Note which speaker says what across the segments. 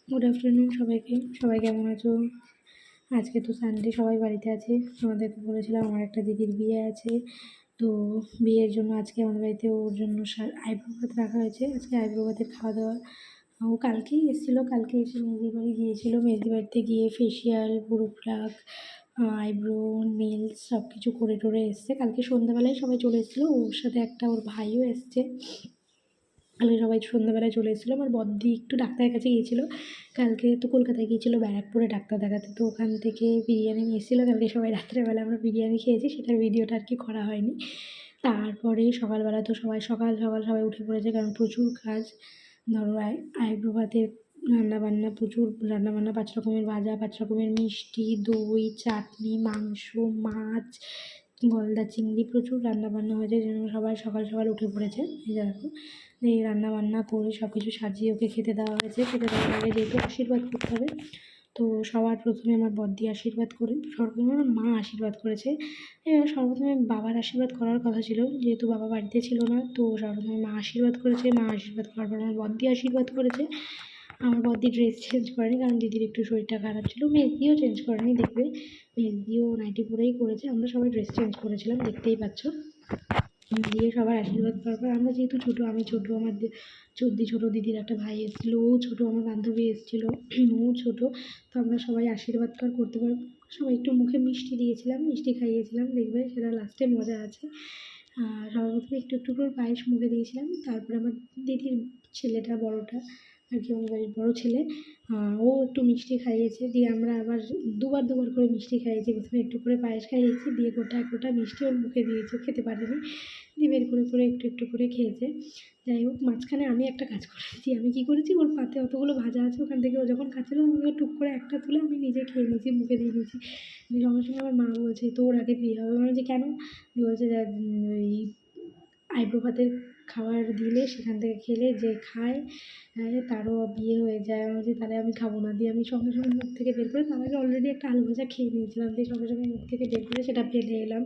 Speaker 1: Good afternoon সবাইকে। সবাই কেমন আছো? আজকে তো সানডে, সবাই বাড়িতে আছে। তোমাদেরকে বলেছিলাম আমার একটা দিদির বিয়ে আছে, তো বিয়ের জন্য আজকে আমাদের বাড়িতে ওর জন্য আইব্রো ভাত রাখা হয়েছে। আজকে আইব্রো ভাতের খাওয়া দাওয়া। ও কালকেই এসেছিলো, কালকে এসে মেহেদির বাড়ি গিয়েছিলো। মেহেদির বাড়িতে গিয়ে ফেসিয়াল, পুরো প্লাক, আইব্রো, নেলস সব কিছু করে টোরে এসছে। কালকে সন্ধ্যাবেলায় সবাই চলে এসেছিলো, ওর সাথে একটা ওর ভাইও এসছে। কালকে সবাই সন্ধ্যাবেলায় চলে এসেছিলো। আমার বদ্দি একটু ডাক্তারের কাছে গিয়েছিলো, কালকে তো কলকাতায় গিয়েছিলো ব্যারাকপুরে ডাক্তার দেখাতে, তো ওখান থেকে বিরিয়ানি নিয়ে এসেছিলো। কালকে সবাই রাত্রেবেলা আমরা বিরিয়ানি খেয়েছি, সেটার ভিডিওটা আর কি করা হয়নি। তারপরে সকালবেলা তো সবাই সকাল সবাই উঠে পড়েছে, কারণ প্রচুর কাজ। ধরো আইব্রো ভাতের রান্নাবান্না, প্রচুর রান্নাবান্না, 5 রকমের ভাজা, 5 রকমের মিষ্টি, দই, চাটনি, মাংস, মাছ, গলদা চিংড়ি, প্রচুর রান্নাবান্না হয়েছে, যেন সবাই সকাল উঠে পড়েছে। এই দেখো, এই রান্নাবান্না করে সব কিছু সাজিয়ে ওকে খেতে দেওয়া হয়েছে। খেতে দেওয়ার আগে যেহেতু আশীর্বাদ করতে হবে, তো সবার প্রথমে আমার বদ্দি আশীর্বাদ করে, সর্বপ্রথমে আমার মা আশীর্বাদ করেছে। এবার সর্বপ্রথমে বাবার আশীর্বাদ করার কথা ছিল, যেহেতু বাবা বাড়িতে ছিল না, তো সর্বপ্রথমে মা আশীর্বাদ করেছে। মা আশীর্বাদ করার পর আমার বদ্দি আশীর্বাদ করেছে। আমার বদ্দি ড্রেস চেঞ্জ করেনি, কারণ দিদির একটু শরীরটা খারাপ ছিল। মেহেদিও চেঞ্জ করেনি, দেখবে মেহেদিও নাইটি পরেই করেছে। আমরা সবাই ড্রেস চেঞ্জ করেছিলাম, দেখতেই পাচ্ছ। দিয়ে সবার আশীর্বাদ করার পর আমরা যেহেতু ছোটো, আমি ছোটো, আমার ছোটো দিদির একটা ভাই এসেছিলো, ও ছোটো, আমার বান্ধবী এসেছিলো, ও ছোটো, তো আমরা সবাই আশীর্বাদ করতে পারবো। সবাই একটু মুখে মিষ্টি দিয়েছিলাম, মিষ্টি খাইয়েছিলাম, দেখবে সেটা লাস্টে মজা আছে। সবার প্রথমে একটু করে পায়েস মুখে দিয়েছিলাম। তারপরে আমার দিদির ছেলেটা, বড়োটা আর কি, আমার বাড়ির বড়ো ছেলে, ও একটু মিষ্টি খাইয়েছে। দিয়ে আমরা আবার দুবার করে মিষ্টি খাইয়েছি। প্রথমে একটু করে পায়েস খাইয়েছি, দিয়ে গোটা মিষ্টি ওর মুখে দিয়েছি, খেতে পারেনি। দিয়ে বের করে একটু করে খেয়েছে। যাই হোক, মাঝখানে আমি একটা কাজ করেছি। আমি কী করেছি, ওর পাতে অতগুলো ভাজা আছে, ওখান থেকে ও যখন খাচ্ছিলো আমাকে টুক করে একটা তুলে আমি নিজে খেয়ে নিয়েছি, মুখে দিয়ে নিয়েছি। সঙ্গে সঙ্গে আমার মা বলছে, তোর আগে বিয়ে হবে? আমি বলছি কেন? বলছে যে ওই আইব্রো ভাতের খাবার দিলে, সেখান থেকে খেলে যে খায় তারও বিয়ে হয়ে যায়। আমি বলছি তাহলে আমি খাবো না। দিয়ে আমি সঙ্গে মুখ থেকে বের করে, তার আগে অলরেডি একটা আলু ভাজা খেয়ে নিয়েছিলাম, দিয়ে সঙ্গে মুখ থেকে বের করে সেটা ফেলে এলাম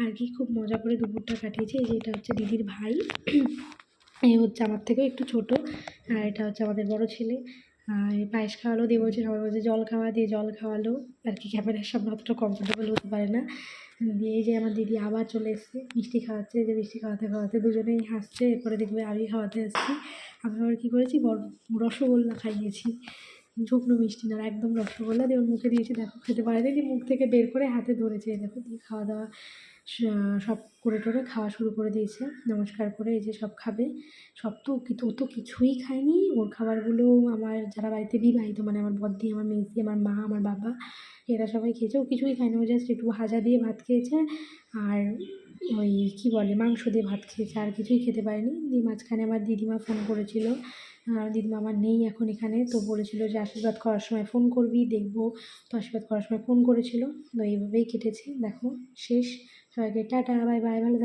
Speaker 1: আর কি। খুব মজা করে দুপুরটা কাটিয়েছি। এই যে এটা হচ্ছে দিদির ভাই, এই হচ্ছে আমার থেকেও একটু ছোটো, আর এটা হচ্ছে আমাদের বড় ছেলে। পায়েস খাওয়ালো, দিয়ে বলছে, সবাই বলছে জল খাওয়া, দিয়ে জল খাওয়ালো আর কি। ক্যামেরার সামনে অতটা কমফোর্টেবল হতে পারে না। দিয়ে এই যে আমার দিদি আবার চলে এসছে, মিষ্টি খাওয়াচ্ছে। যে মিষ্টি খাওয়াতে দুজনেই হাসছে। এরপরে দেখবে আমি খাওয়াতে এসেছি। আমি আবার কী করেছি, রসগোল্লা খাইয়েছি, শুকনো মিষ্টি না, একদম রসগোল্লা। দিয়ে ওর মুখে দিয়েছি, দেখো খেতে পারেনি, দিয়ে মুখ থেকে বের করে হাতে ধরেছে। দেখো, দিয়ে খাওয়া দাওয়া সব করে টোরে খাওয়া শুরু করে দিয়েছে। নমস্কার করে এই যে সব খাবে। সব তো ও তো কিছুই খায়নি। ওর খাবারগুলো আমার যারা বাড়িতে বিবাহিত, মানে আমার বদ্দি, আমার মেজদি, আমার মা, আমার বাবা, এরা সবাই খেয়েছে। ও কিছুই খায়নি, ও জাস্ট একটু ভাজা দিয়ে ভাত খেয়েছে, আর ওই কী বলে মাংস দিয়ে ভাত খেয়েছে, আর কিছুই খেতে পারেনি। দিয়ে মাঝখানে আমার দিদিমা ফোন করেছিল। দিদিমা আমার নেই এখন এখানে, তো বলেছিল যে আশীর্বাদ করার সময় ফোন করবি, দেখবো। তো আশীর্বাদ করার সময় ফোন করেছিল। তো এইভাবেই কেটেছে। দেখো শেষ। সবাইকে টাটা, বাই বাই, ভালো